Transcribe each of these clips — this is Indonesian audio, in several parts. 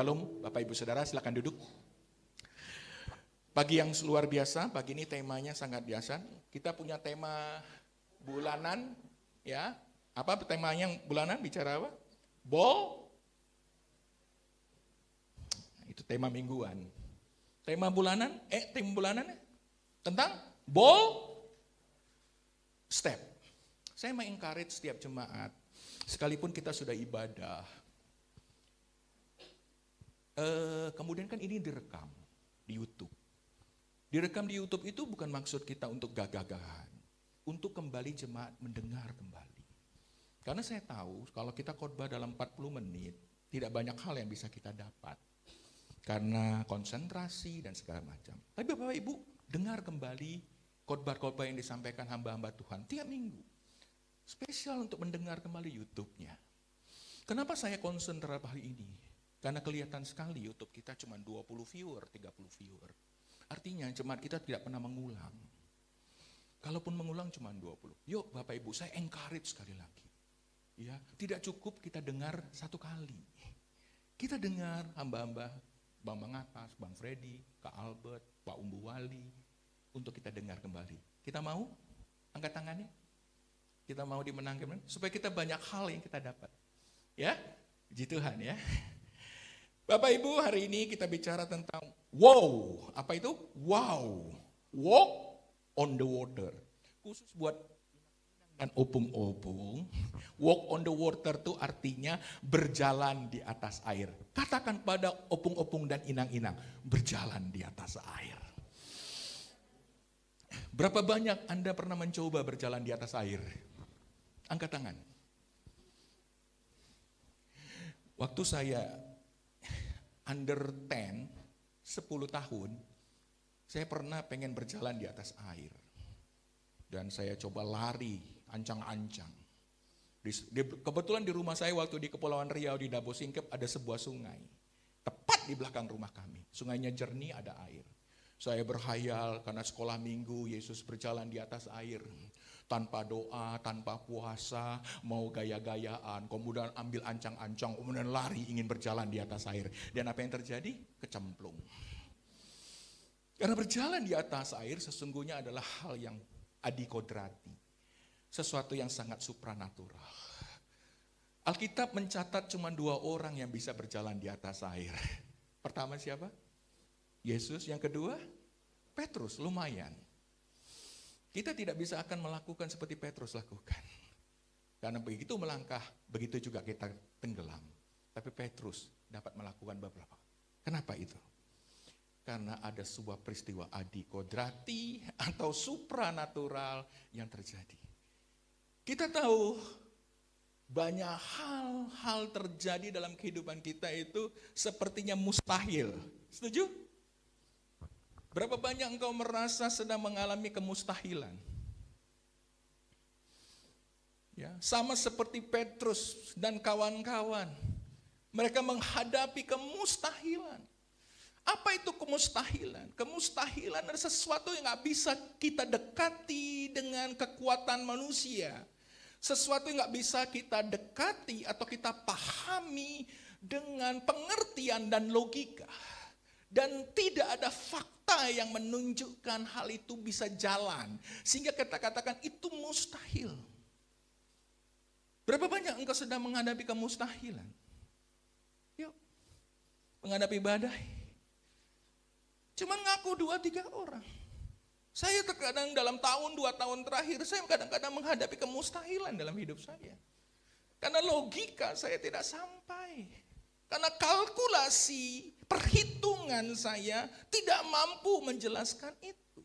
Shalom, Bapak Ibu Saudara, silakan duduk. Pagi yang luar biasa, pagi ini temanya sangat biasa. Kita punya tema bulanan, ya. Apa temanya bulanan? Bicara apa? Itu tema mingguan. Tema bulanan tentang step. Saya mengencourage setiap jemaat, sekalipun kita sudah ibadah, kemudian kan ini direkam di YouTube. Direkam di YouTube itu bukan maksud kita untuk gagah-gagahan, untuk kembali jemaat mendengar kembali. Karena saya tahu kalau kita khotbah dalam 40 menit, tidak banyak hal yang bisa kita dapat. Karena konsentrasi dan segala macam. Tapi Bapak Ibu, dengar kembali khotbah-khotbah yang disampaikan hamba-hamba Tuhan tiap minggu. Spesial untuk mendengar kembali YouTube-nya. Kenapa saya concern terhadap hal ini? Karena kelihatan sekali YouTube kita cuma 20 viewer, 30 viewer. Artinya jemaat kita tidak pernah mengulang. Kalaupun mengulang cuma 20. Yuk Bapak Ibu, saya encourage sekali lagi. Ya, tidak cukup kita dengar satu kali. Kita dengar hamba-hamba Bang Atas, Bang Freddy, Kak Albert, Pak Umbu Wali, untuk kita dengar kembali. Kita mau? Angkat tangannya. Kita mau dimenangkan, supaya kita banyak hal yang kita dapat. Ya, puji Tuhan ya. Bapak Ibu, hari ini kita bicara tentang wow. Apa itu? Wow. Walk on the water. Khusus buat dan opung-opung. Walk on the water itu artinya berjalan di atas air. Katakan pada opung-opung dan inang-inang, berjalan di atas air. Berapa banyak Anda pernah mencoba berjalan di atas air? Angkat tangan. Waktu saya under 10 tahun, saya pernah pengen berjalan di atas air. Dan saya coba lari, ancang-ancang. Kebetulan di rumah saya waktu di Kepulauan Riau di Dabo Singkep ada sebuah sungai. Tepat di belakang rumah kami. Sungainya jernih, ada air. Saya berhayal karena sekolah minggu Yesus berjalan di atas air. Tanpa doa, tanpa puasa, mau gaya-gayaan, kemudian ambil ancang-ancang, kemudian lari ingin berjalan di atas air. Dan apa yang terjadi? Kecemplung. Karena berjalan di atas air sesungguhnya adalah hal yang adikodrati. Sesuatu yang sangat supranatural. Alkitab mencatat cuma 2 orang yang bisa berjalan di atas air. Pertama siapa? Yesus. Yang kedua, Petrus, lumayan. Kita tidak bisa akan melakukan seperti Petrus lakukan. Karena begitu melangkah, begitu juga kita tenggelam. Tapi Petrus dapat melakukan beberapa. Kenapa itu? Karena ada sebuah peristiwa adikodrati atau supranatural yang terjadi. Kita tahu banyak hal-hal terjadi dalam kehidupan kita itu sepertinya mustahil. Setuju? Berapa banyak engkau merasa sedang mengalami kemustahilan? Ya, sama seperti Petrus dan kawan-kawan. Mereka menghadapi kemustahilan. Apa itu kemustahilan? Kemustahilan adalah sesuatu yang gak bisa kita dekati dengan kekuatan manusia. Sesuatu yang gak bisa kita dekati atau kita pahami dengan pengertian dan logika. Dan tidak ada fakta yang menunjukkan hal itu bisa jalan. Sehingga kita katakan itu mustahil. Berapa banyak engkau sedang menghadapi kemustahilan? Yuk, menghadapi badai. Cuma ngaku 2-3 orang. Saya terkadang dalam tahun 2 tahun terakhir, saya kadang-kadang menghadapi kemustahilan dalam hidup saya. Karena logika saya tidak sampai. Karena kalkulasi, perhitungan saya tidak mampu menjelaskan itu.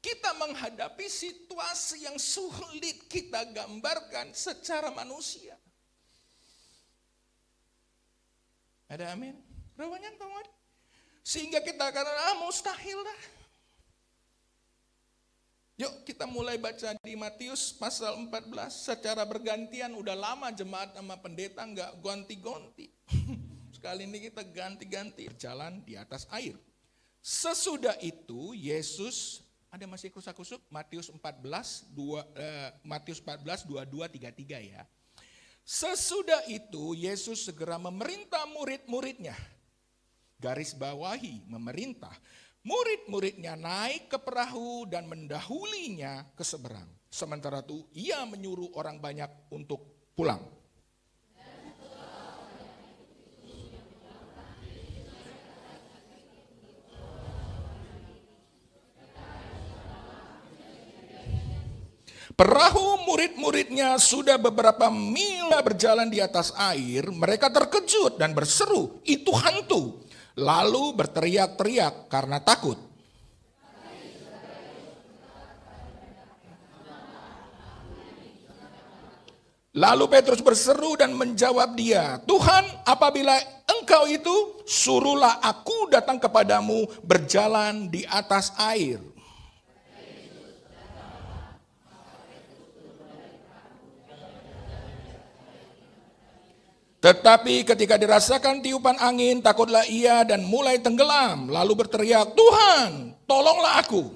Kita menghadapi situasi yang sulit kita gambarkan secara manusia. Ada amin? Berapa banyak teman? Sehingga kita katakan, mustahil dah. Yuk kita mulai baca di Matius pasal 14. Secara bergantian, udah lama jemaat sama pendeta nggak ganti-ganti. Sekali ini kita ganti-ganti berjalan di atas air. Sesudah itu Yesus, ada masih kusuk-kusuk, Matius 14, 22-33 ya. Sesudah itu Yesus segera memerintah murid-muridnya. garis bawahi, memerintah. Murid-muridnya naik ke perahu dan mendahulinya ke seberang. Sementara itu ia menyuruh orang banyak untuk pulang. Perahu murid-muridnya sudah beberapa mil berjalan di atas air. Mereka terkejut dan berseru, "Itu hantu!" Lalu berteriak-teriak karena takut. Lalu Petrus berseru dan menjawab dia, "Tuhan, apabila Engkau itu, suruhlah aku datang kepadamu berjalan di atas air." Tetapi ketika dirasakan tiupan angin, takutlah ia dan mulai tenggelam. Lalu berteriak, "Tuhan, tolonglah aku."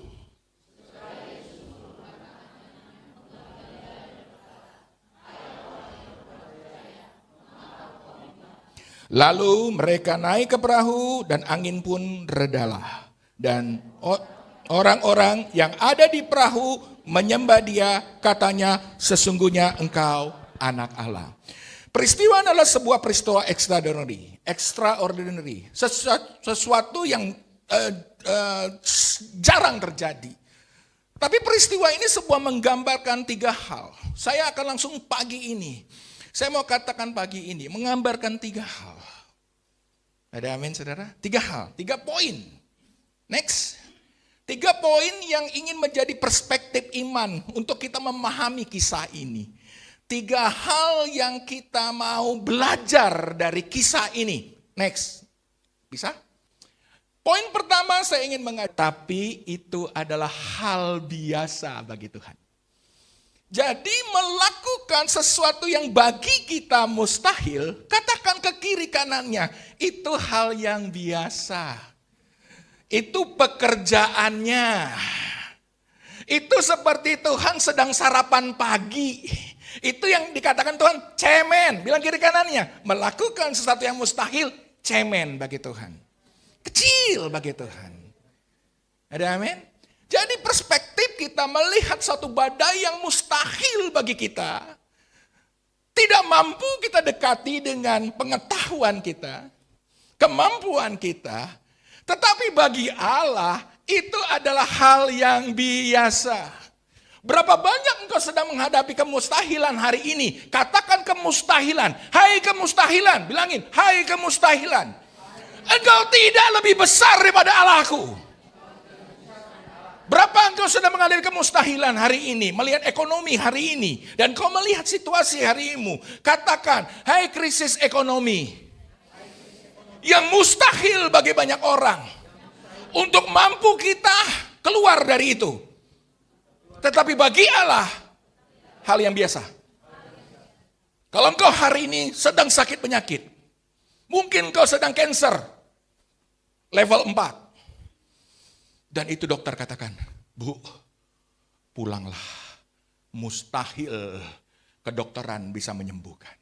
Lalu mereka naik ke perahu dan angin pun redalah. Dan orang-orang yang ada di perahu menyembah dia, katanya, "Sesungguhnya engkau anak Allah." Peristiwa adalah sebuah peristiwa extraordinary, sesuatu yang jarang terjadi. Tapi peristiwa ini sebuah menggambarkan 3 hal. Saya akan langsung pagi ini, saya mau katakan pagi ini, menggambarkan 3 hal. Ada amin saudara? 3 hal, 3 poin. Next. 3 poin yang ingin menjadi perspektif iman untuk kita memahami kisah ini. 3 hal yang kita mau belajar dari kisah ini. Next. Bisa? Poin pertama saya ingin mengatakan, tapi itu adalah hal biasa bagi Tuhan. Jadi melakukan sesuatu yang bagi kita mustahil, katakan ke kiri kanannya, itu hal yang biasa. Itu pekerjaannya. Itu seperti Tuhan sedang sarapan pagi. Itu yang dikatakan Tuhan cemen. Bilang kiri kanannya. Melakukan sesuatu yang mustahil, cemen bagi Tuhan. Kecil bagi Tuhan. Ada amin? Jadi perspektif kita melihat satu badai yang mustahil bagi kita. Tidak mampu kita dekati dengan pengetahuan kita. Kemampuan kita. Tetapi bagi Allah itu adalah hal yang biasa. Berapa banyak engkau sedang menghadapi kemustahilan hari ini? Katakan kemustahilan. Hai kemustahilan. Bilangin, hai kemustahilan. Engkau tidak lebih besar daripada Allahku. Berapa engkau sedang menghadapi kemustahilan hari ini? Melihat ekonomi hari ini. Dan kau melihat situasi harimu. Katakan, hai krisis ekonomi. Yang mustahil bagi banyak orang. Untuk mampu kita keluar dari itu. Tetapi bagi Allah, hal yang biasa. Kalau engkau hari ini sedang sakit penyakit, mungkin engkau sedang cancer, level 4. Dan itu dokter katakan, "Bu, pulanglah. Mustahil kedokteran bisa menyembuhkan."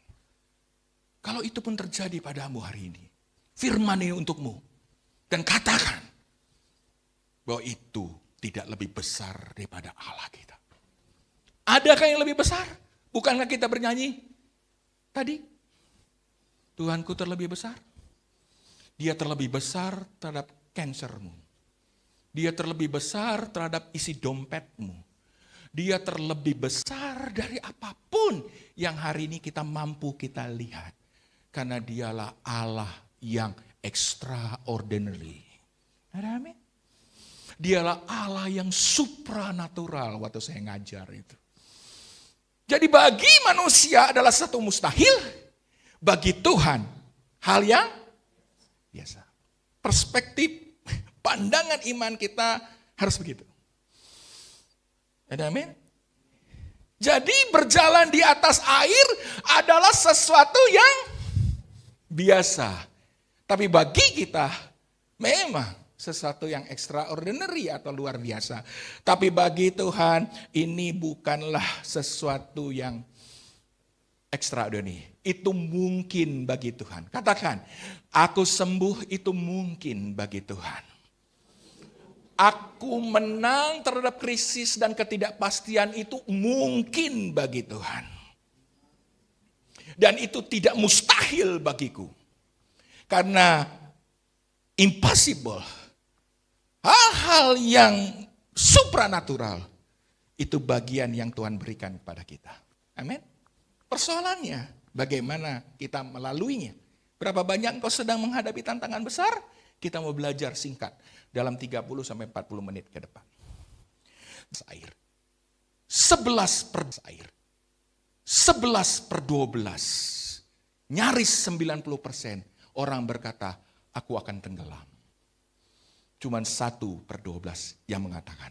Kalau itu pun terjadi padamu hari ini, firman ini untukmu. Dan katakan, bahwa itu tidak lebih besar daripada Allah kita. Adakah yang lebih besar? Bukankah kita bernyanyi tadi? Tuhanku terlebih besar. Dia terlebih besar terhadap kansermu. Dia terlebih besar terhadap isi dompetmu. Dia terlebih besar dari apapun yang hari ini kita mampu kita lihat. Karena dialah Allah yang extraordinary. Ada amin? Dialah Allah yang supranatural waktu saya ngajar itu. Jadi bagi manusia adalah satu mustahil, bagi Tuhan hal yang biasa. Perspektif, pandangan iman kita harus begitu. Ada amin? Jadi berjalan di atas air adalah sesuatu yang biasa. Tapi bagi kita memang sesuatu yang extraordinary atau luar biasa. Tapi bagi Tuhan ini bukanlah sesuatu yang extraordinary. Itu mungkin bagi Tuhan. Katakan, aku sembuh itu mungkin bagi Tuhan. Aku menang terhadap krisis dan ketidakpastian itu mungkin bagi Tuhan. Dan itu tidak mustahil bagiku. Karena impossible, hal-hal yang supranatural, itu bagian yang Tuhan berikan kepada kita. Amin. Persoalannya, bagaimana kita melaluinya. Berapa banyak engkau sedang menghadapi tantangan besar? Kita mau belajar singkat dalam 30-40 menit ke depan. Air. 11/12. Nyaris 90% orang berkata, aku akan tenggelam. Cuman 1/12 yang mengatakan,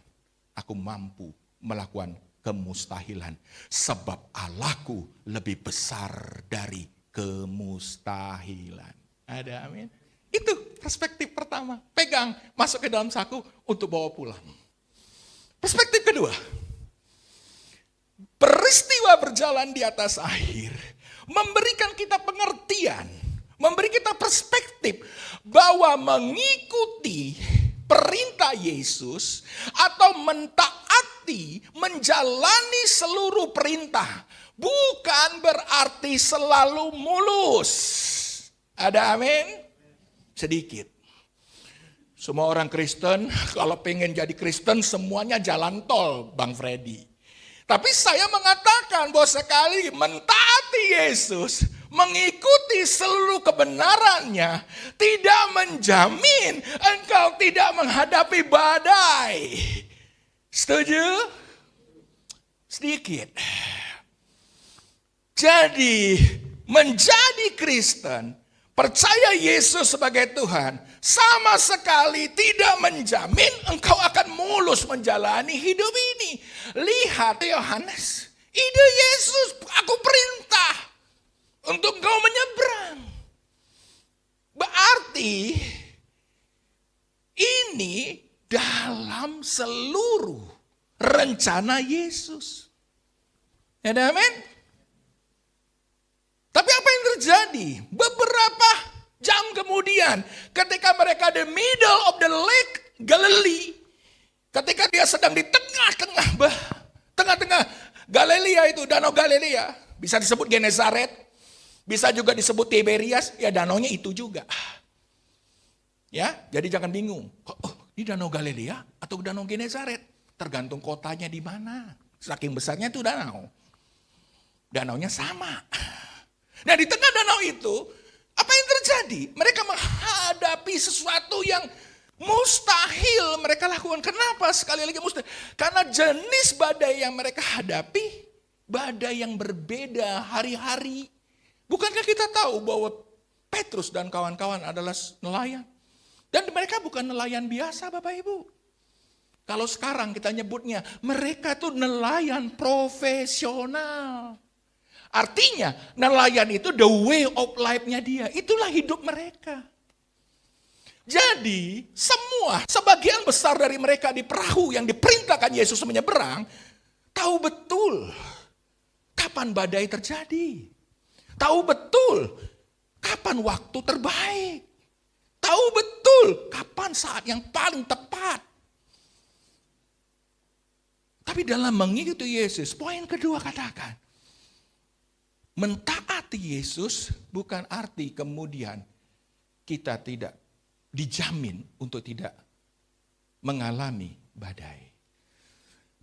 aku mampu melakukan kemustahilan. Sebab Allahku lebih besar dari kemustahilan. Ada amin. Itu perspektif pertama. Pegang, masuk ke dalam saku untuk bawa pulang. Perspektif kedua. Peristiwa berjalan di atas air memberikan kita pengertian, memberi kita perspektif bahwa mengikuti perintah Yesus atau mentaati, menjalani seluruh perintah bukan berarti selalu mulus. Ada amin? Sedikit. Semua orang Kristen kalau pengen jadi Kristen semuanya jalan tol, Bang Freddy. Tapi saya mengatakan bahwa sekali mentaati Yesus, mengikuti seluruh kebenarannya, tidak menjamin engkau tidak menghadapi badai. Setuju? Sedikit. Jadi, menjadi Kristen, percaya Yesus sebagai Tuhan, sama sekali tidak menjamin engkau akan mulus menjalani hidup ini. Lihat Yohanes, ide Yesus, aku perintah untuk engkau menyeberang. Berarti ini dalam seluruh rencana Yesus. Ya, amin? Tapi apa yang terjadi? Beberapa jam kemudian, ketika mereka di middle of the lake Galilee, ketika dia sedang di tengah-tengah Galilea itu, Danau Galilea, bisa disebut Genesaret, bisa juga disebut Tiberias, ya danaunya itu juga. Ya, jadi jangan bingung. Oh, ini Danau Galilea atau Danau Genesaret? Tergantung kotanya di mana. Saking besarnya itu danau. Danaunya sama. Nah, di tengah danau itu, apa yang terjadi? Mereka menghadapi sesuatu yang mustahil mereka lakukan. Kenapa sekali lagi mustahil? Karena jenis badai yang mereka hadapi, badai yang berbeda hari-hari. Bukankah kita tahu bahwa Petrus dan kawan-kawan adalah nelayan? Dan mereka bukan nelayan biasa, Bapak Ibu. Kalau sekarang kita nyebutnya, mereka tuh nelayan profesional. Artinya nelayan itu the way of life-nya dia. Itulah hidup mereka. Jadi sebagian besar dari mereka di perahu yang diperintahkan Yesus menyeberang, tahu betul kapan badai terjadi. Tahu betul kapan waktu terbaik. Tahu betul kapan saat yang paling tepat. Tapi dalam mengikuti Yesus, poin kedua katakan, mentaati Yesus bukan arti kemudian kita tidak dijamin untuk tidak mengalami badai.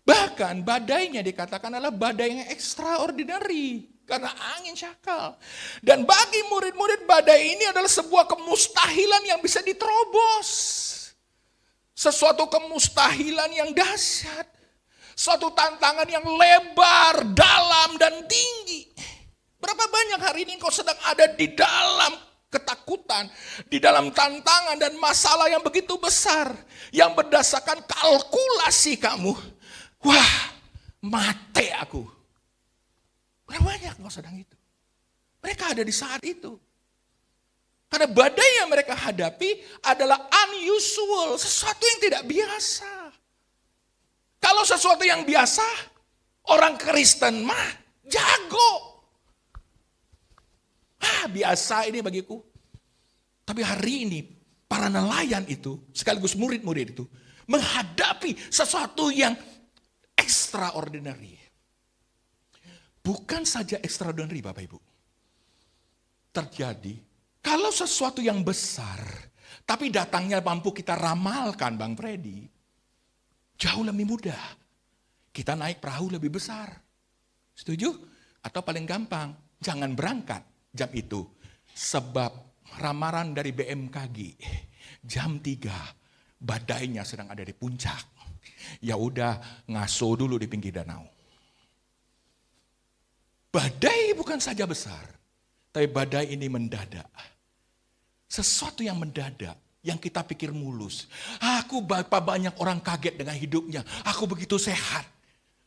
Bahkan badainya dikatakan adalah badai yang extraordinary karena angin syakal. Dan bagi murid-murid badai ini adalah sebuah kemustahilan yang bisa diterobos. Sesuatu kemustahilan yang dahsyat. Suatu tantangan yang lebar, dalam dan tinggi. Berapa banyak hari ini kau sedang ada di dalam ketakutan, di dalam tantangan dan masalah yang begitu besar, yang berdasarkan kalkulasi kamu, wah mati aku. Berapa banyak kau sedang itu? Mereka ada di saat itu. Karena badai yang mereka hadapi adalah unusual, sesuatu yang tidak biasa. Kalau sesuatu yang biasa, orang Kristen mah jago. biasa ini bagiku. Tapi hari ini para nelayan itu, sekaligus murid-murid itu, menghadapi sesuatu yang extraordinary. Bukan saja extraordinary Bapak Ibu. Terjadi kalau sesuatu yang besar, tapi datangnya mampu kita ramalkan Bang Freddy, jauh lebih mudah. Kita naik perahu lebih besar. Setuju? Atau paling gampang, jangan berangkat jam itu. Sebab ramalan dari BMKG, jam 3, badainya sedang ada di puncak. Ya udah, ngaso dulu di pinggir danau. Badai bukan saja besar, tapi badai ini mendadak. Sesuatu yang mendadak, yang kita pikir mulus. Banyak orang kaget dengan hidupnya. Aku begitu sehat.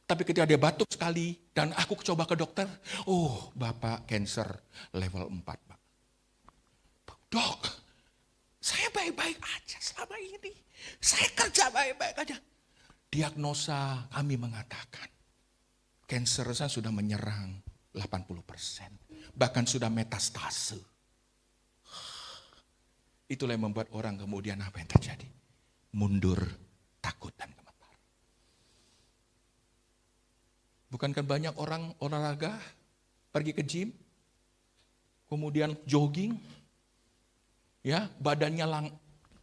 Tapi ketika dia batuk sekali, dan aku coba ke dokter, oh Bapak cancer level 4 Pak. Dok, saya baik-baik aja selama ini. Saya kerja baik-baik aja. Diagnosa kami mengatakan, cancer saya sudah menyerang 80%. Bahkan sudah metastase. Itulah yang membuat orang kemudian apa yang terjadi? Mundur, takut dan gemetar. Bukankah banyak orang olahraga, pergi ke gym, kemudian jogging, ya badannya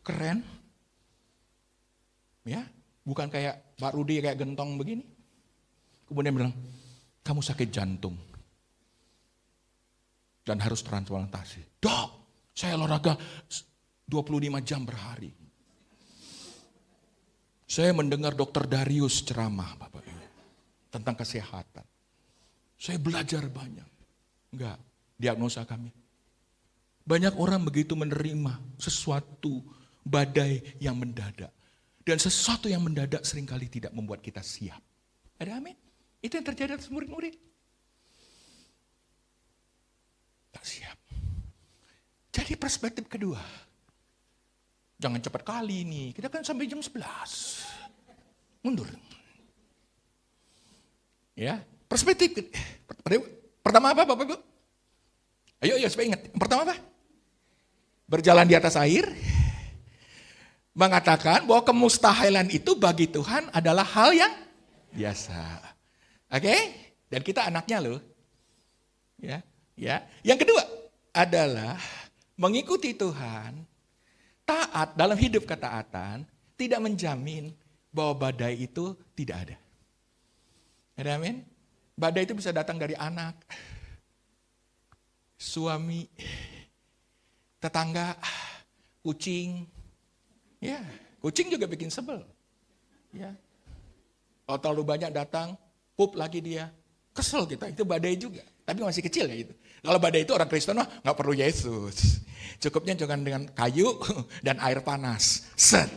keren, ya bukan kayak Pak Rudi kayak gentong begini. Kemudian bilang, kamu sakit jantung dan harus transplantasi. Dok, saya olahraga 25 jam per hari. Saya mendengar Dr. Darius ceramah Bapak Ibu tentang kesehatan. Saya belajar banyak. Enggak, diagnosa kami. Banyak orang begitu menerima sesuatu badai yang mendadak. Dan sesuatu yang mendadak seringkali tidak membuat kita siap. Ada amin? Itu yang terjadi atas murid-murid. Tak siap. Jadi perspektif kedua. Jangan cepat kali ini. Kita kan sampai jam 11. Mundur. Ya, perspektif. Pertama apa Bapak Ibu? Ayo supaya ingat. Pertama apa? Berjalan di atas air. Mengatakan bahwa kemustahilan itu bagi Tuhan adalah hal yang biasa. Oke? Dan kita anaknya loh. Ya. Yang kedua adalah mengikuti Tuhan, taat dalam hidup ketaatan, tidak menjamin bahwa badai itu tidak ada. Ada amin? Badai itu bisa datang dari anak, suami, tetangga, kucing. Ya, kucing juga bikin sebel. Ya. Kalau terlalu banyak datang, pup lagi dia. Kesel kita, itu badai juga. Tapi masih kecil ya itu. Kalau badai itu orang Kristen mah nggak perlu Yesus. Cukupnya cuma dengan kayu dan air panas. Set.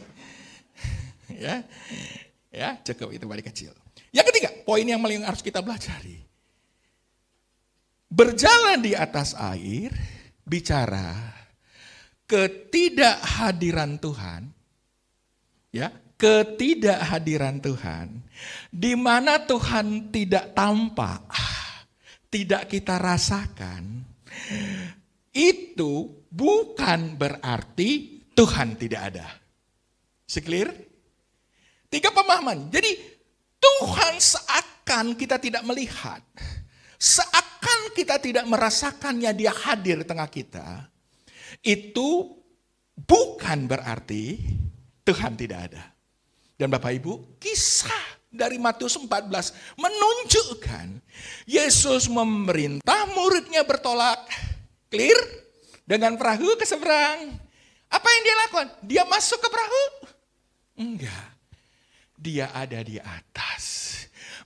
Ya, cukup itu badai kecil. Yang ketiga, poin yang paling harus kita pelajari. Berjalan di atas air, bicara ketidakhadiran Tuhan, ya, ketidakhadiran Tuhan, di mana Tuhan tidak tampak, tidak kita rasakan, itu bukan berarti Tuhan tidak ada. Clear? 3 pemahaman. Jadi Tuhan seakan kita tidak melihat, seakan kita tidak merasakannya dia hadir di tengah kita, itu bukan berarti Tuhan tidak ada. Dan Bapak Ibu, kisah dari Matius 14 menunjukkan Yesus memerintah muridnya bertolak, clear, dengan perahu ke seberang. Apa yang dia lakukan? Dia masuk ke perahu? Enggak. Dia ada di atas.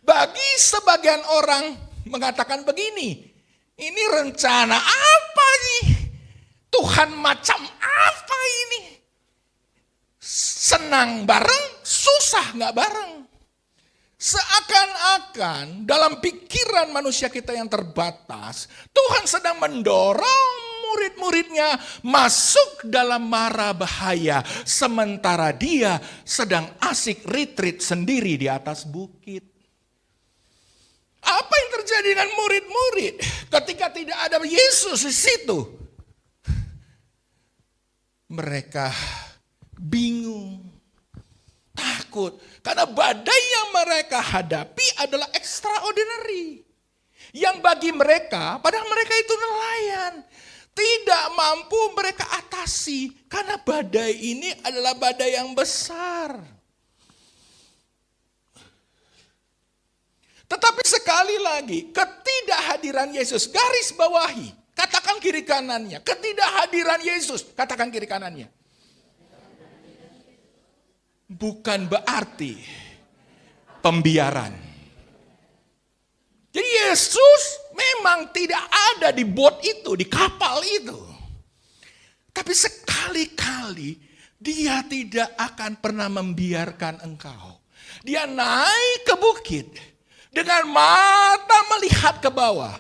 Bagi sebagian orang mengatakan begini, ini rencana apa nih? Tuhan macam apa ini? Senang bareng, susah nggak bareng. Seakan-akan dalam pikiran manusia kita yang terbatas, Tuhan sedang mendorong murid-muridnya masuk dalam mara bahaya, sementara dia sedang asik retreat sendiri di atas bukit. Apa yang terjadi? Bagaimana dengan murid-murid ketika tidak ada Yesus di situ? Mereka bingung, takut. Karena badai yang mereka hadapi adalah extraordinary. Yang bagi mereka, padahal mereka itu nelayan. Tidak mampu mereka atasi. Karena badai ini adalah badai yang besar. Tetapi sekali lagi, ketidakhadiran Yesus, garis bawahi. Katakan kiri kanannya, ketidakhadiran Yesus, katakan kiri kanannya. Bukan berarti pembiaran. Jadi Yesus memang tidak ada di bot itu, di kapal itu. Tapi sekali-kali dia tidak akan pernah membiarkan engkau. Dia naik ke bukit dengan mata melihat ke bawah.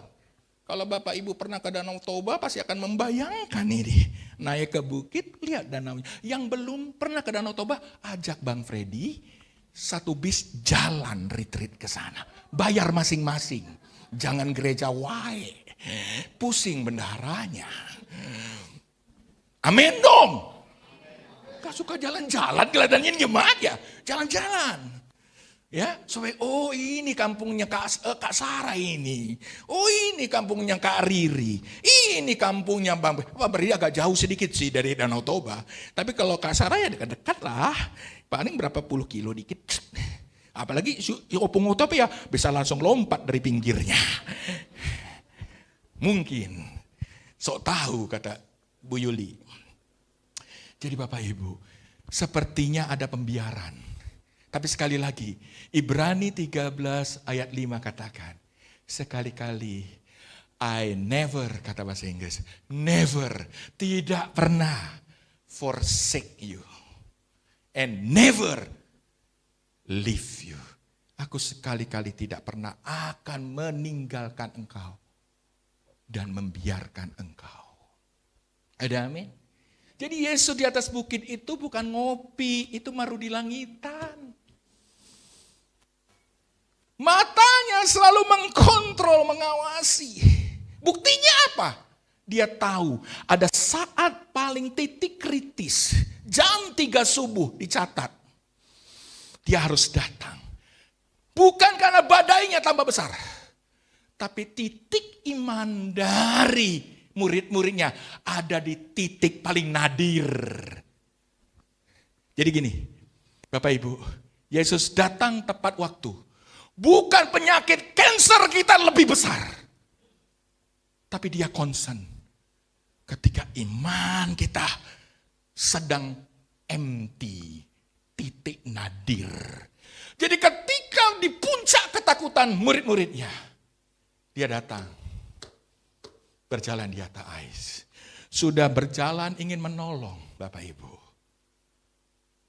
Kalau Bapak Ibu pernah ke Danau Toba pasti akan membayangkan ini. Naik ke bukit, lihat danaunya. Yang belum pernah ke Danau Toba, ajak Bang Freddy satu bis jalan retreat ke sana. Bayar masing-masing. Jangan gereja wae. Pusing bendaharanya. Amin dong. Gak suka jalan-jalan, kelihatannya diem aja. Jalan-jalan. Ya, sampai oh ini kampungnya Kak Sarah ini. Oh ini kampungnya Kak Riri. Ini kampungnya Bang Beri agak jauh sedikit sih dari Danau Toba. Tapi kalau Kak Sarah ya dekat-dekat lah. Paling berapa puluh kilo dikit. Apalagi Opung Utopia ya bisa langsung lompat dari pinggirnya. Mungkin. Sok tahu kata Bu Yuli. Jadi Bapak Ibu, sepertinya ada pembiaran. Tapi sekali lagi, Ibrani 13 ayat 5 katakan, sekali-kali, I never, kata bahasa Inggris, never, tidak pernah forsake you. And never leave you. Aku sekali-kali tidak pernah akan meninggalkan engkau. Dan membiarkan engkau. Ada amin? Jadi Yesus di atas bukit itu bukan ngopi, itu maru di langitan. Matanya selalu mengkontrol, mengawasi. Buktinya apa? Dia tahu ada saat paling titik kritis. Jam 3 subuh dicatat. Dia harus datang. Bukan karena badainya tambah besar. Tapi titik iman dari murid-muridnya ada di titik paling nadir. Jadi gini, Bapak Ibu, Yesus datang tepat waktu. Bukan penyakit kanker kita lebih besar. Tapi dia concern. Ketika iman kita sedang empty. Titik nadir. Jadi ketika di puncak ketakutan murid-muridnya. Dia datang. Berjalan di atas ais. Sudah berjalan ingin menolong Bapak Ibu.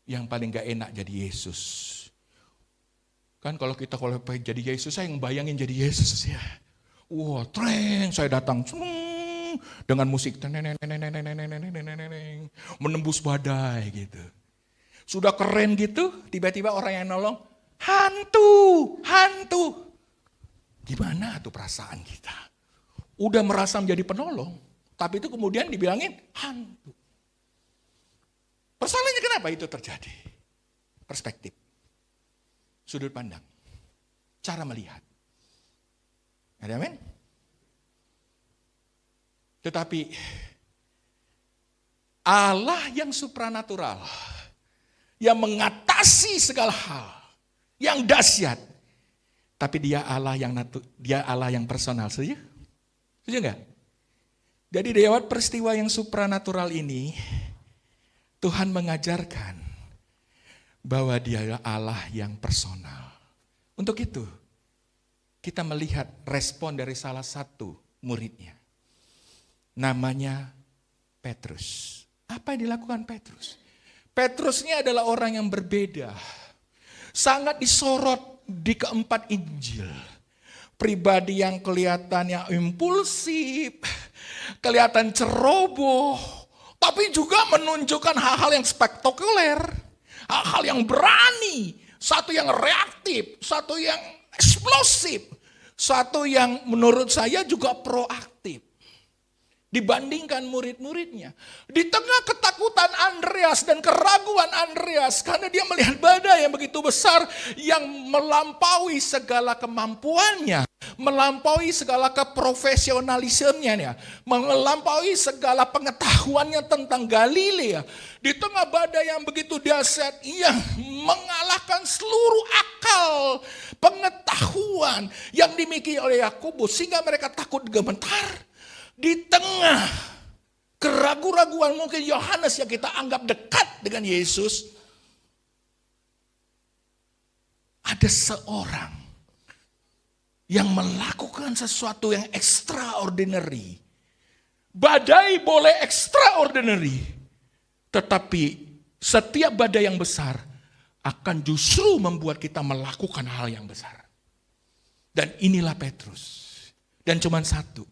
Yang paling gak enak jadi Yesus. Kan kalau jadi Yesus, saya bayangin jadi Yesus ya. Wah, tren, saya datang dengan musik menembus badai gitu. Sudah keren gitu, tiba-tiba orang yang nolong, hantu. Gimana tuh perasaan kita? Udah merasa menjadi penolong, tapi itu kemudian dibilangin hantu. Persoalannya kenapa itu terjadi? Perspektif. Sudut pandang, cara melihat. Ada amin? Tetapi Allah yang supranatural, yang mengatasi segala hal, yang dahsyat, tapi dia Allah yang personal, setuju? Setuju enggak? Jadi lewat peristiwa yang supranatural ini, Tuhan mengajarkan bahwa dia adalah Allah yang personal. Untuk itu, kita melihat respon dari salah satu muridnya. Namanya Petrus. Apa yang dilakukan Petrus? Petrus ini adalah orang yang berbeda. Sangat disorot di keempat Injil. Pribadi yang kelihatannya impulsif, kelihatan ceroboh, tapi juga menunjukkan hal-hal yang spektakuler. Hal-hal yang berani, satu yang reaktif, satu yang eksplosif, Suatu yang menurut saya juga proaktif dibandingkan murid-muridnya. Di tengah ketakutan Andreas dan keraguan Andreas, karena dia melihat badai yang begitu besar yang melampaui segala kemampuannya, melampaui segala keprofesionalismenya, melampaui segala pengetahuannya tentang Galilea. Di tengah badai yang begitu dahsyat, ia mengalahkan seluruh akal pengetahuan yang dimiliki oleh Yakobus sehingga mereka takut gemetar. Di tengah keraguan-raguan mungkin Yohanes yang kita anggap dekat dengan Yesus, ada seorang yang melakukan sesuatu yang extraordinary. Badai boleh extraordinary, tetapi setiap badai yang besar akan justru membuat kita melakukan hal yang besar. Dan inilah Petrus. Dan cuma satu.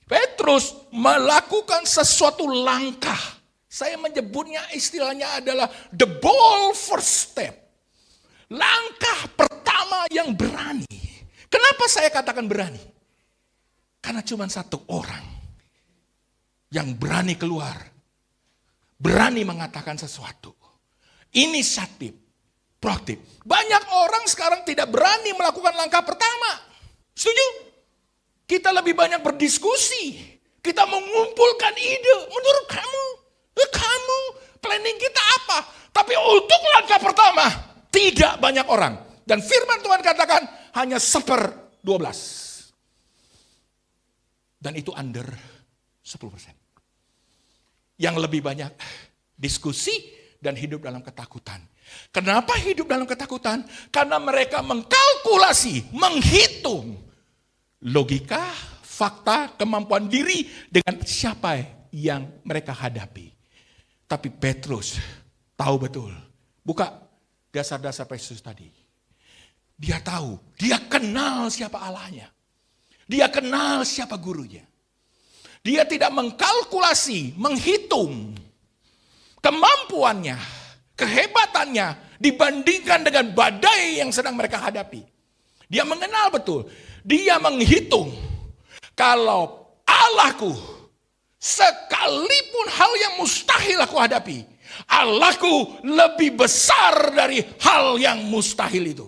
Petrus melakukan sesuatu langkah. Saya menyebutnya istilahnya adalah the bold first step. Langkah pertama yang berani. Kenapa saya katakan berani? Karena cuma satu orang yang berani keluar. Berani mengatakan sesuatu. Inisiatif, proaktif. Banyak orang sekarang tidak berani melakukan langkah pertama. Setuju? Kita lebih banyak berdiskusi. Kita mengumpulkan ide. Menurut kamu, planning kita apa? Tapi untuk langkah pertama, tidak banyak orang. Dan firman Tuhan katakan hanya 1/12. Dan itu under 10%. Yang lebih banyak diskusi dan hidup dalam ketakutan. Kenapa hidup dalam ketakutan? Karena mereka mengkalkulasi, menghitung logika, fakta, kemampuan diri dengan siapa yang mereka hadapi. Tapi Petrus tahu betul. Buka dasar-dasar Petrus tadi. Dia tahu, dia kenal siapa Allahnya. Dia kenal siapa gurunya. Dia tidak mengkalkulasi, menghitung kemampuannya, kehebatannya dibandingkan dengan badai yang sedang mereka hadapi. Dia mengenal betul. Dia menghitung, kalau Allahku, sekalipun hal yang mustahil aku hadapi, Allahku lebih besar dari hal yang mustahil itu.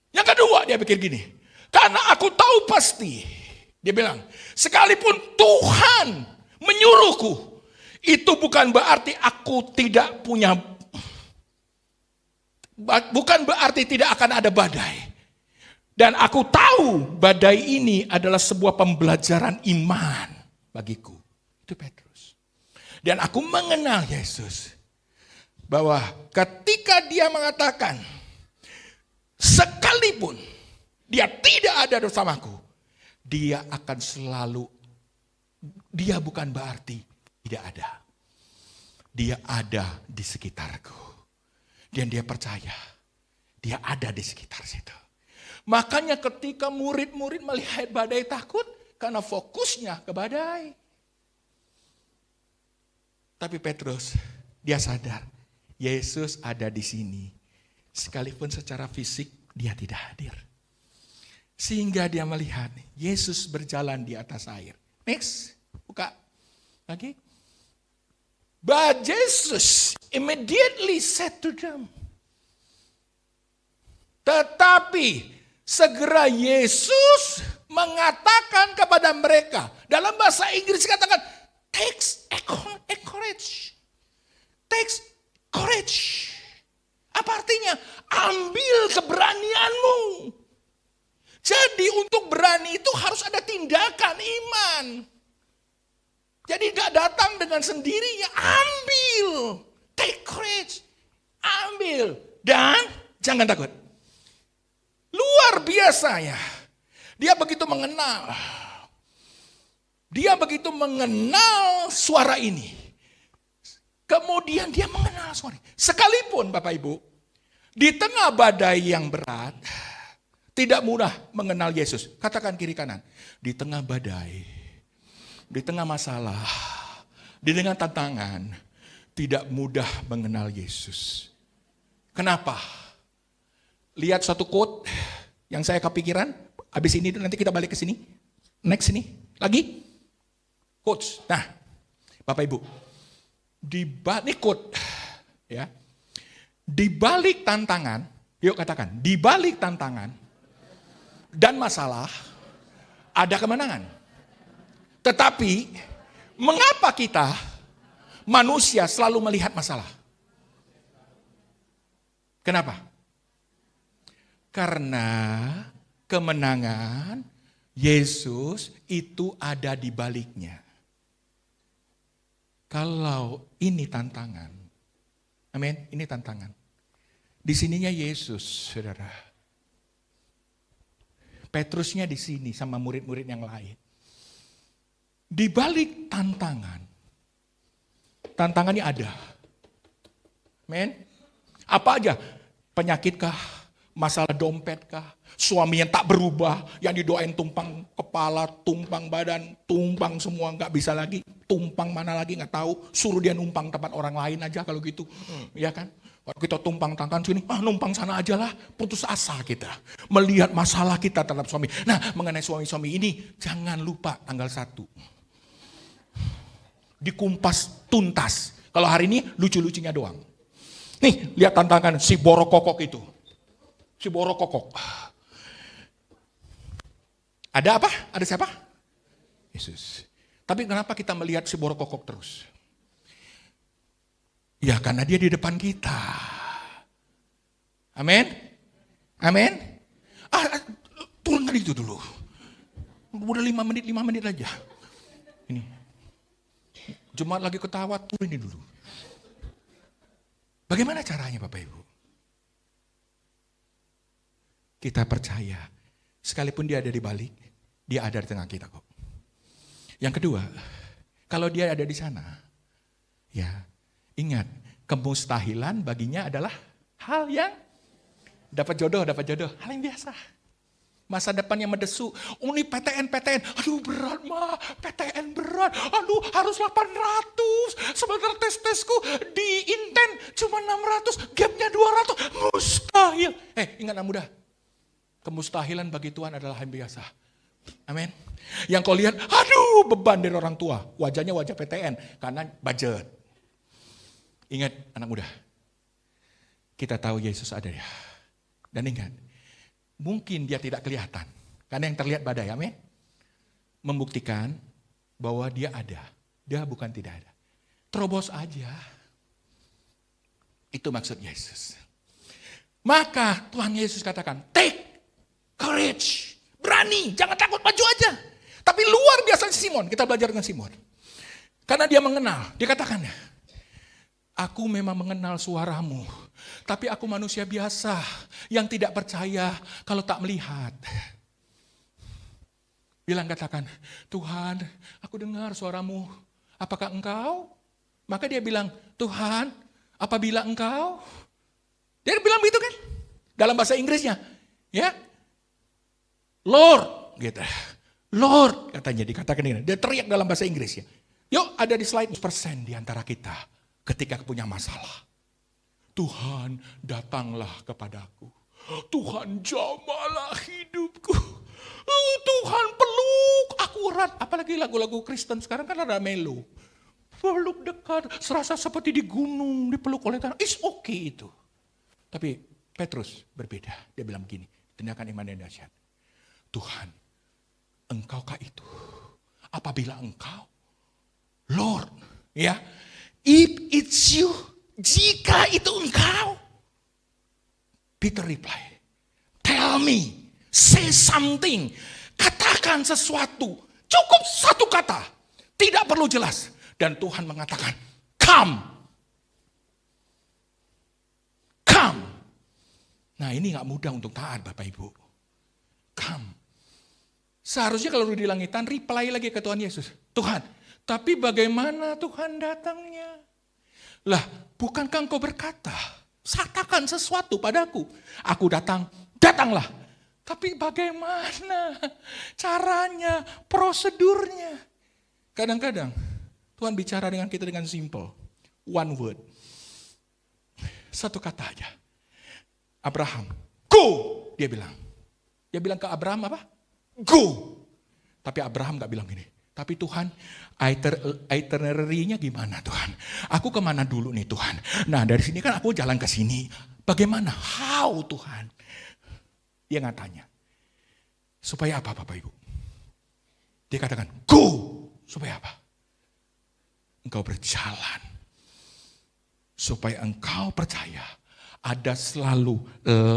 Yang kedua dia pikir gini, karena aku tahu pasti, dia bilang, sekalipun Tuhan menyuruhku, itu bukan berarti aku tidak punya, bukan berarti tidak akan ada badai. Dan aku tahu badai ini adalah sebuah pembelajaran iman bagiku. Itu Petrus. Dan aku mengenal Yesus. Bahwa ketika dia mengatakan, sekalipun dia tidak ada bersamaku, dia akan selalu, dia bukan berarti tidak ada. Dia ada di sekitarku. Dan dia percaya, dia ada di sekitar situ. Makanya ketika murid-murid melihat badai takut, karena fokusnya ke badai. Tapi Petrus, dia sadar, Yesus ada di sini. Sekalipun secara fisik dia tidak hadir. Sehingga dia melihat, Yesus berjalan di atas air. Next, buka lagi. But Jesus immediately said to them. Tetapi segera Yesus mengatakan kepada mereka, dalam bahasa Inggris katakan, takes courage. Takes courage. Apa artinya? Ambil keberanianmu. Jadi untuk berani itu harus ada tindakan iman. Jadi gak datang dengan sendirinya, ambil. Take courage. Ambil. Dan jangan takut. Luar biasa ya. Dia begitu mengenal. Dia begitu mengenal suara ini. Kemudian dia mengenal suara ini. Sekalipun Bapak Ibu, di tengah badai yang berat, tidak mudah mengenal Yesus. Katakan kiri kanan. Di tengah badai, di tengah masalah, di tengah tantangan, tidak mudah mengenal Yesus. Kenapa? Lihat satu quote Yang saya kepikiran, habis ini nanti kita balik ke sini. Next ini, lagi. Coach. Nah, Bapak Ibu. Ini quote. Ya. Di balik tantangan, yuk katakan, di balik tantangan dan masalah, ada kemenangan. Tetapi, mengapa kita manusia selalu melihat masalah? Kenapa? Karena kemenangan Yesus itu ada di baliknya. Kalau ini tantangan, amin, ini tantangan. Di sininya Yesus, saudara. Petrusnya di sini sama murid-murid yang lain. Di balik tantangannya ada. Amin. Apa aja? Penyakitkah? Masalah dompet-kah? Suami yang tak berubah, yang didoain tumpang kepala, tumpang badan, tumpang semua, nggak bisa lagi. Tumpang mana lagi nggak tahu. Suruh dia numpang tempat orang lain aja kalau gitu. Ya kan? Waktu kita tumpang tangan sini, numpang sana aja lah. Putus asa kita. Melihat masalah kita terhadap suami. Nah, mengenai suami-suami ini, jangan lupa tanggal 1. Dikumpas tuntas. Kalau hari ini lucu-lucunya doang. Nih, lihat tantangan si borokokok itu. Si borokokok. Ada apa? Ada siapa? Yesus. Tapi kenapa kita melihat si borokokok terus? Ya karena dia di depan kita. Amin. Amin. Turunkan itu dulu. Udah 5 menit aja. Ini. Jemaat lagi ketawa, turunin dulu. Bagaimana caranya Bapak Ibu? Kita percaya, sekalipun dia ada di balik, dia ada di tengah kita kok. Yang kedua, kalau dia ada di sana, ya ingat, kemustahilan baginya adalah hal yang dapat jodoh, hal yang biasa. Masa depan yang mendesu, ini PTN, aduh berat mah, PTN berat, aduh harus 800, sebentar tesku di Inten cuma 600, gapnya 200, mustahil. Ingat anak muda, kemustahilan bagi Tuhan adalah hal yang biasa. Amin. Yang kau lihat, aduh beban dari orang tua, wajahnya wajah PTN, karena budget. Ingat anak muda, kita tahu Yesus ada ya. Dan ingat, mungkin dia tidak kelihatan. Karena yang terlihat badai, amin. Membuktikan bahwa dia ada. Dia bukan tidak ada. Terobos aja. Itu maksud Yesus. Maka Tuhan Yesus katakan, take courage. Berani, jangan takut, maju aja. Tapi luar biasa Simon, kita belajar dengan Simon. Karena dia mengenal, dia katakan, aku memang mengenal suaramu, tapi aku manusia biasa yang tidak percaya kalau tak melihat. Katakan, Tuhan, aku dengar suaramu, apakah engkau? Maka dia bilang, Tuhan, apabila engkau? Dia bilang begitu kan? Dalam bahasa Inggrisnya, ya, Lord, gitu. Lord, katanya dikatakan ini. Dia teriak dalam bahasa Inggris ya. Yuk, ada di slide persen di antara kita ketika punya masalah. Tuhan, datanglah kepadaku. Tuhan, jamalah hidupku. Tuhan, peluk aku erat. Apalagi lagu-lagu Kristen sekarang kan ada melo. Peluk dekat, serasa seperti di gunung, dipeluk oleh tanah. It's okay itu. Tapi Petrus berbeda. Dia bilang begini, tindakan iman yang dahsyat. Tuhan, engkaukah itu? Apabila engkau, Lord, ya, if it's you, jika itu engkau. Peter reply, tell me, say something, katakan sesuatu, cukup satu kata, tidak perlu jelas. Dan Tuhan mengatakan, come. Come. Nah ini gak mudah untuk taat Bapak Ibu. Come. Seharusnya kalau di langitan reply lagi ke Tuhan Yesus. Tuhan, tapi bagaimana Tuhan datangnya? Lah, bukankah engkau berkata, katakan sesuatu padaku. Aku datang, datanglah. Tapi bagaimana caranya, prosedurnya? Kadang-kadang Tuhan bicara dengan kita dengan simple. One word. Satu kata aja. Abraham, go! Dia bilang. Dia bilang ke Abraham apa? Go. Tapi Abraham gak bilang gini. Tapi Tuhan, itinerary-nya gimana Tuhan? Aku kemana dulu nih Tuhan? Nah dari sini kan aku jalan ke sini. Bagaimana? How Tuhan? Dia gak tanya. Supaya apa Bapak Ibu? Dia katakan, go. Supaya apa? Engkau berjalan. Supaya engkau percaya. Ada selalu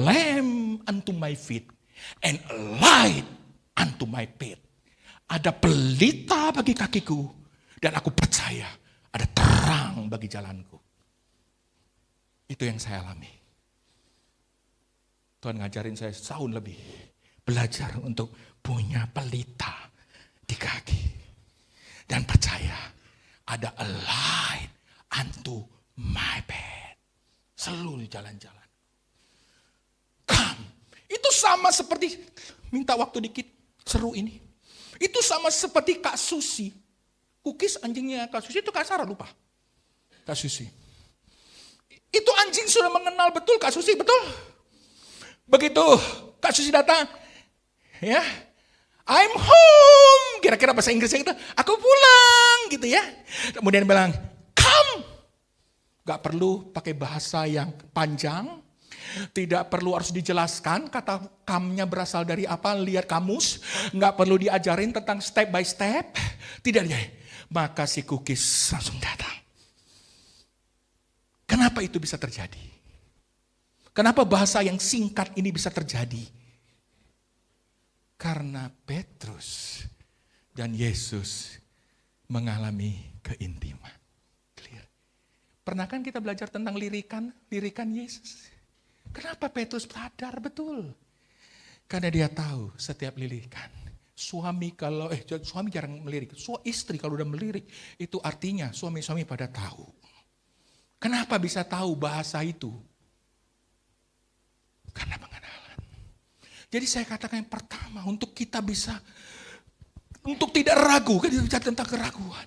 lamp unto my feet. And a light unto my path. Ada pelita bagi kakiku. Dan aku percaya ada terang bagi jalanku. Itu yang saya alami. Tuhan ngajarin saya setahun lebih. Belajar untuk punya pelita di kaki. Dan percaya ada a light unto my path. Seluruh jalan-jalan. Come. Itu sama seperti, minta waktu dikit, seru ini. Itu sama seperti Kak Susi. Kukis anjingnya Kak Susi itu Kak Sarah lupa. Kak Susi. Itu anjing sudah mengenal betul Kak Susi, betul? Begitu Kak Susi datang, ya, I'm home. Kira-kira bahasa Inggrisnya itu, aku pulang gitu ya. Kemudian bilang, come. Gak perlu pakai bahasa yang panjang. Tidak perlu harus dijelaskan kata come-nya berasal dari apa, lihat kamus. Gak perlu diajarin tentang step by step. Tidak ya. Maka si Kukis langsung datang. Kenapa itu bisa terjadi? Kenapa bahasa yang singkat ini bisa terjadi? Karena Petrus dan Yesus mengalami keintiman. Clear. Pernah kan kita belajar tentang lirikan Yesus? Kenapa Petrus sadar betul? Karena dia tahu setiap lirikan. Suami jarang melirik. Istri kalau udah melirik, itu artinya suami-suami pada tahu. Kenapa bisa tahu bahasa itu? Karena pengenalan. Jadi saya katakan yang pertama, untuk kita bisa, untuk tidak ragu, kan kita bicara tentang keraguan.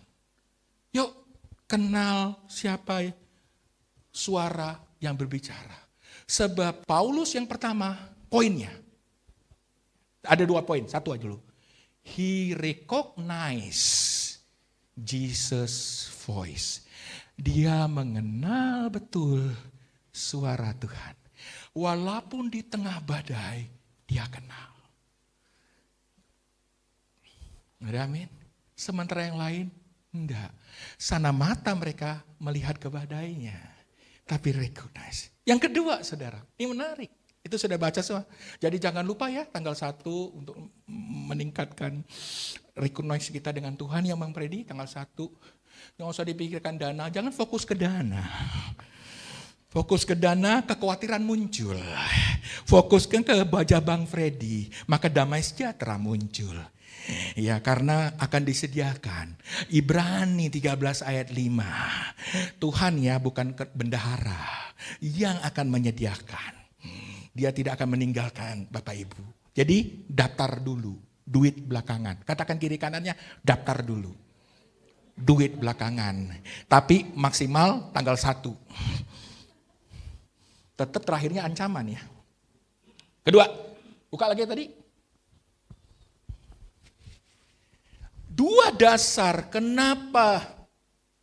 Yuk, kenal siapa suara yang berbicara. Sebab Paulus yang pertama, poinnya. Ada 2 poin, satu aja dulu. He recognized Jesus' voice. Dia mengenal betul suara Tuhan. Walaupun di tengah badai, dia kenal. Ada amin? Sementara yang lain, enggak. Sana mata mereka melihat ke badainya. Tapi recognize. Yang kedua, saudara, ini menarik. Itu sudah baca semua. Jadi jangan lupa ya, tanggal 1 untuk meningkatkan recognize kita dengan Tuhan yang Bang Freddy, tanggal 1. Jangan usah dipikirkan dana, jangan fokus ke dana. Fokus ke dana, kekhawatiran muncul. Fokuskan ke wajah Bang Freddy, maka damai sejahtera muncul. Ya, karena akan disediakan. Ibrani 13 ayat 5. Tuhan ya bukan bendahara yang akan menyediakan. Dia tidak akan meninggalkan Bapak Ibu. Jadi daftar dulu, duit belakangan. Katakan kiri kanannya, daftar dulu. Duit belakangan. Tapi maksimal tanggal 1. Tetap terakhirnya ancaman ya. Kedua, buka lagi tadi. 2 dasar kenapa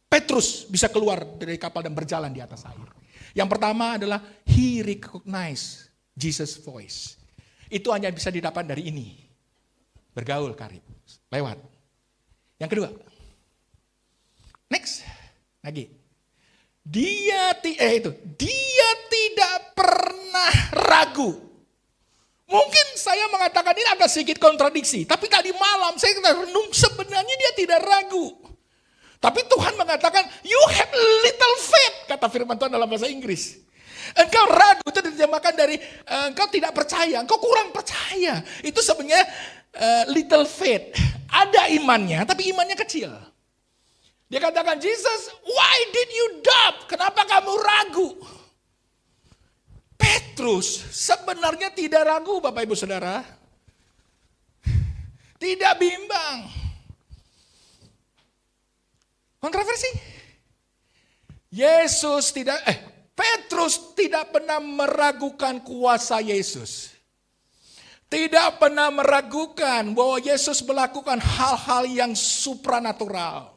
Petrus bisa keluar dari kapal dan berjalan di atas air. Yang pertama adalah he recognized Jesus' voice. Itu hanya bisa didapat dari ini. Bergaul karib. Lewat. Yang kedua. Next. Lagi. Dia tidak pernah ragu. Mungkin saya mengatakan ini agak sedikit kontradiksi. Tapi tadi malam saya renung, sebenarnya dia tidak ragu. Tapi Tuhan mengatakan, you have little faith. Kata firman Tuhan dalam bahasa Inggris. Engkau ragu, itu diterjemahkan dari engkau tidak percaya. Engkau kurang percaya. Itu sebenarnya little faith. Ada imannya, tapi imannya kecil. Dia katakan, Jesus, why did you doubt? Kenapa kamu ragu? Petrus sebenarnya tidak ragu Bapak Ibu Saudara. Tidak bimbang. Kontroversi. Petrus tidak pernah meragukan kuasa Yesus. Tidak pernah meragukan bahwa Yesus melakukan hal-hal yang supranatural.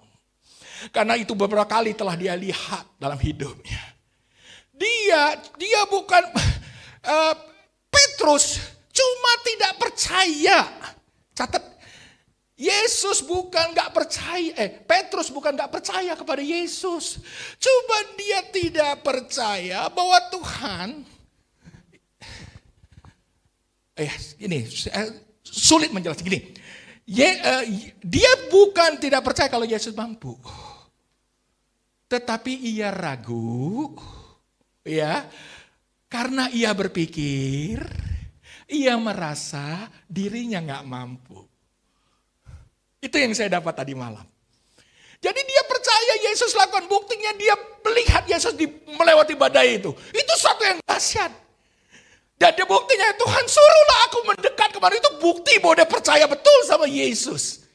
Karena itu beberapa kali telah dia lihat dalam hidupnya. Dia bukan Petrus cuma tidak percaya. Catat, Yesus bukan nggak percaya. Petrus bukan nggak percaya kepada Yesus. Cuma dia tidak percaya bahwa Tuhan. Ini sulit menjelaskan gini. Dia bukan tidak percaya kalau Yesus mampu. Tetapi ia ragu, ya, karena ia berpikir, ia merasa dirinya nggak mampu. Itu yang saya dapat tadi malam. Jadi dia percaya Yesus lakukan, buktinya dia melihat Yesus melewati badai itu. Itu satu yang dahsyat. Dan dia buktinya Tuhan suruhlah aku mendekat kemarin, itu bukti bahwa dia percaya betul sama Yesus.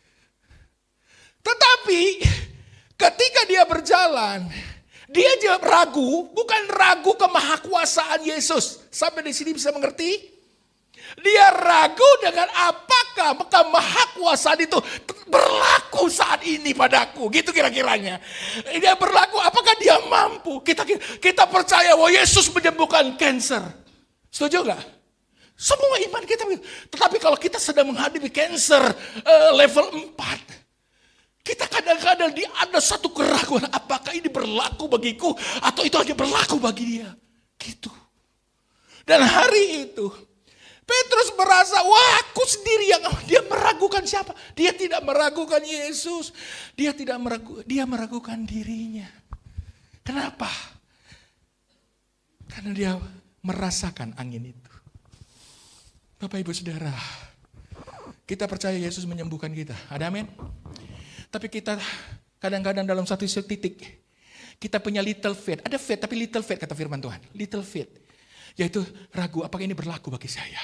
Tetapi ketika dia berjalan, dia juga ragu, bukan ragu kemahakuasaan Yesus. Sampai di sini bisa mengerti? Dia ragu dengan apakah kemahakuasaan itu berlaku saat ini padaku. Gitu kira-kiranya. Dia berlaku, apakah dia mampu? Kita percaya bahwa Yesus menyembuhkan kanker. Setuju gak? Semua iman kita. Tetapi kalau kita sedang menghadapi kanker level 4. Kita kadang-kadang ada satu keraguan. Apakah ini berlaku bagiku atau itu hanya berlaku bagi dia. Gitu. Dan hari itu Petrus merasa, wah aku sendiri yang dia meragukan siapa? Dia tidak meragukan Yesus. Dia meragukan dirinya. Kenapa? Karena dia merasakan angin itu. Bapak Ibu Saudara, kita percaya Yesus menyembuhkan kita. Ada amin? Tapi kita kadang-kadang dalam satu titik, kita punya little faith. Ada faith tapi little faith kata firman Tuhan. Little faith. Yaitu ragu, apakah ini berlaku bagi saya?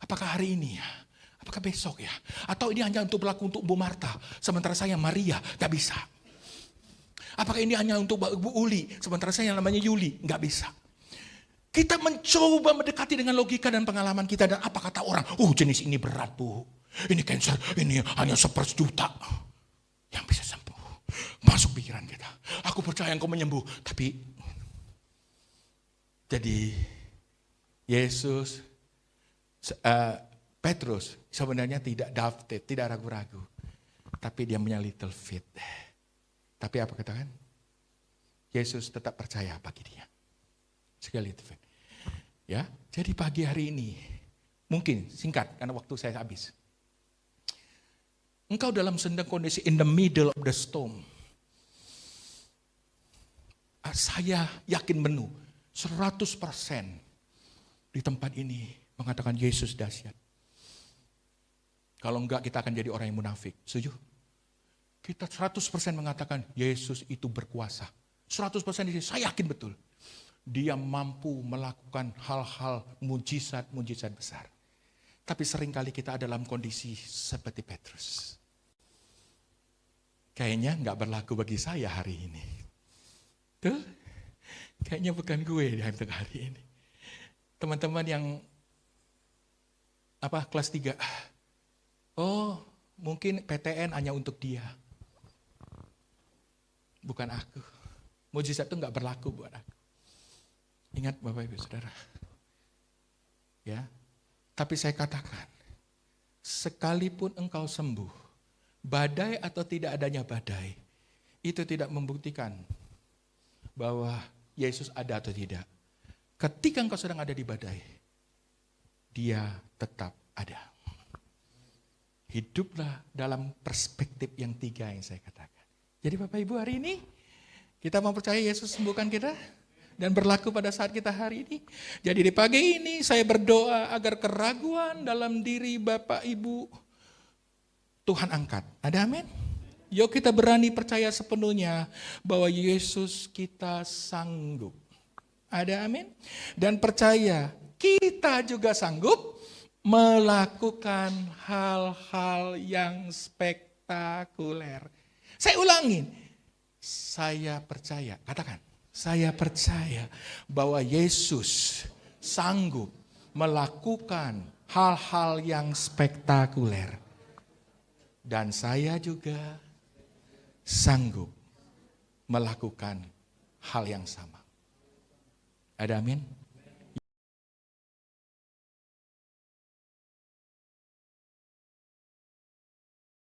Apakah hari ini ya? Apakah besok ya? Atau ini hanya untuk berlaku untuk Bu Marta, sementara saya Maria, gak bisa. Apakah ini hanya untuk Bu Uli, sementara saya yang namanya Yuli, gak bisa. Kita mencoba mendekati dengan logika dan pengalaman kita. Dan apa kata orang? Jenis ini berat Bu. Ini cancer, ini hanya 1/1 juta. Yang bisa sembuh. Masuk pikiran kita. Aku percaya engkau menyembuh. Tapi, jadi Yesus, Petrus sebenarnya tidak doubted, tidak ragu-ragu. Tapi dia punya little faith. Tapi apa katakan? Yesus tetap percaya bagi dia. Sekali little faith. Ya, jadi pagi hari ini, mungkin singkat karena waktu saya habis. Engkau dalam sedang kondisi in the middle of the storm. Saya yakin penuh, 100% di tempat ini mengatakan Yesus dahsyat. Kalau enggak kita akan jadi orang yang munafik. Setuju? Kita 100% mengatakan Yesus itu berkuasa. 100% di sini, saya yakin betul. Dia mampu melakukan hal-hal mujizat besar. Tapi seringkali kita ada dalam kondisi seperti Petrus. Kayaknya enggak berlaku bagi saya hari ini. Tuh, kayaknya bukan gue untuk hari ini. Teman-teman yang kelas 3. Mungkin PTN hanya untuk dia. Bukan aku. Mujizat itu enggak berlaku buat aku. Ingat Bapak Ibu Saudara. Ya. Tapi saya katakan, sekalipun engkau sembuh, badai atau tidak adanya badai, itu tidak membuktikan bahwa Yesus ada atau tidak. Ketika engkau sedang ada di badai, dia tetap ada. Hiduplah dalam perspektif yang 3 yang saya katakan. Jadi Bapak Ibu hari ini, kita mau percaya Yesus sembuhkan kita? Dan berlaku pada saat kita hari ini. Jadi di pagi ini saya berdoa agar keraguan dalam diri Bapak Ibu Tuhan angkat. Ada amin? Yuk kita berani percaya sepenuhnya bahwa Yesus kita sanggup. Ada amin? Dan percaya kita juga sanggup melakukan hal-hal yang spektakuler. Saya ulangin. Saya percaya, katakan. Saya percaya bahwa Yesus sanggup melakukan hal-hal yang spektakuler. Dan saya juga sanggup melakukan hal yang sama. Ada amin?